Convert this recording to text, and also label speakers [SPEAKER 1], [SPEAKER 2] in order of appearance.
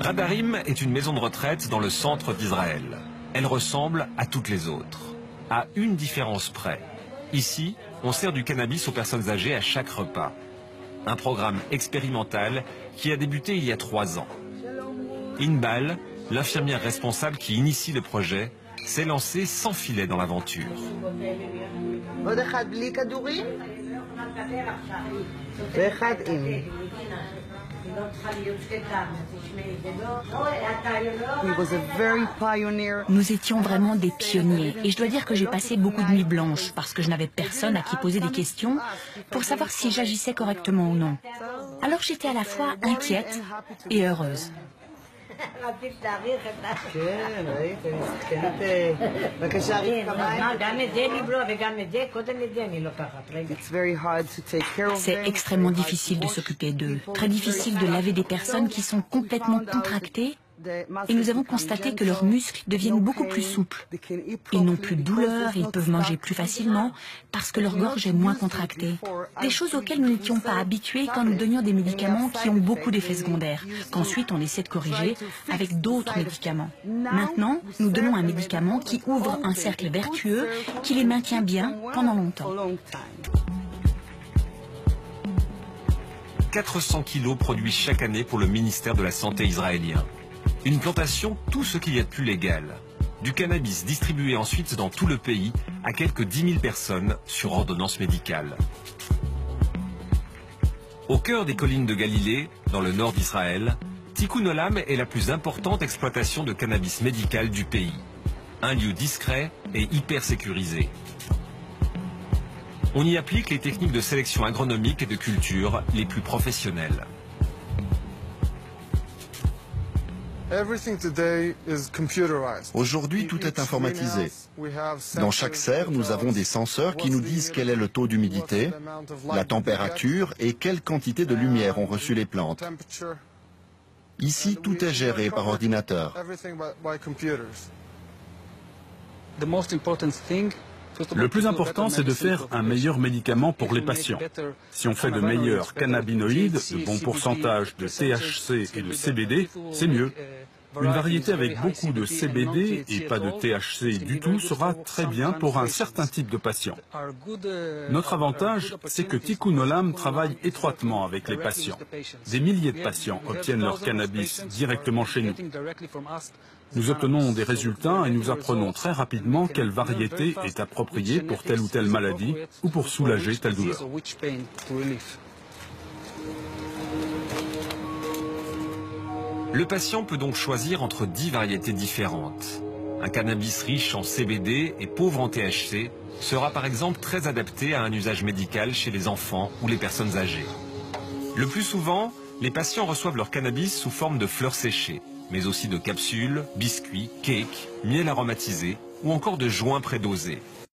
[SPEAKER 1] Radarim est une maison de retraite dans le centre d'Israël. Elle ressemble à toutes les autres, à une différence près. Ici, on sert du cannabis aux personnes âgées à chaque repas. Un programme expérimental qui a débuté il y a 3 ans. Inbal, l'infirmière responsable qui initie le projet, s'est lancée sans filet dans l'aventure.
[SPEAKER 2] Nous étions vraiment des pionniers et je dois dire que j'ai passé beaucoup de nuits blanches parce que je n'avais personne à qui poser des questions pour savoir si j'agissais correctement ou non. Alors j'étais à la fois inquiète et heureuse. C'est extrêmement difficile de s'occuper d'eux, très difficile de laver des personnes qui sont complètement contractées. Et nous avons constaté que leurs muscles deviennent beaucoup plus souples. Ils n'ont plus de douleur, ils peuvent manger plus facilement parce que leur gorge est moins contractée. Des choses auxquelles nous n'étions pas habitués quand nous donnions des médicaments qui ont beaucoup d'effets secondaires, qu'ensuite on essaie de corriger avec d'autres médicaments. Maintenant, nous donnons un médicament qui ouvre un cercle vertueux, qui les maintient bien pendant longtemps.
[SPEAKER 1] 400 kilos produits chaque année pour le ministère de la Santé israélien. Une plantation, tout ce qu'il y a de plus légal. Du cannabis distribué ensuite dans tout le pays à quelques 10 000 personnes sur ordonnance médicale. Au cœur des collines de Galilée, dans le nord d'Israël, Tikkun Olam est la plus importante exploitation de cannabis médical du pays. Un lieu discret et hyper sécurisé. On y applique les techniques de sélection agronomique et de culture les plus professionnelles.
[SPEAKER 3] Aujourd'hui, tout est informatisé. Dans chaque serre, nous avons des senseurs qui nous disent quel est le taux d'humidité, la température et quelle quantité de lumière ont reçu les plantes. Ici, tout est géré par ordinateur.
[SPEAKER 4] Le plus important, c'est de faire un meilleur médicament pour les patients. Si on fait de meilleurs cannabinoïdes, de bons pourcentages de THC et de CBD, c'est mieux. Une variété avec beaucoup de CBD et pas de THC du tout sera très bien pour un certain type de patient. Notre avantage, c'est que Tikkun Olam travaille étroitement avec les patients. Des milliers de patients obtiennent leur cannabis directement chez nous. Nous obtenons des résultats et nous apprenons très rapidement quelle variété est appropriée pour telle ou telle maladie ou pour soulager telle douleur.
[SPEAKER 1] Le patient peut donc choisir entre 10 variétés différentes. Un cannabis riche en CBD et pauvre en THC sera par exemple très adapté à un usage médical chez les enfants ou les personnes âgées. Le plus souvent, les patients reçoivent leur cannabis sous forme de fleurs séchées, mais aussi de capsules, biscuits, cakes, miel aromatisé ou encore de joints prédosés.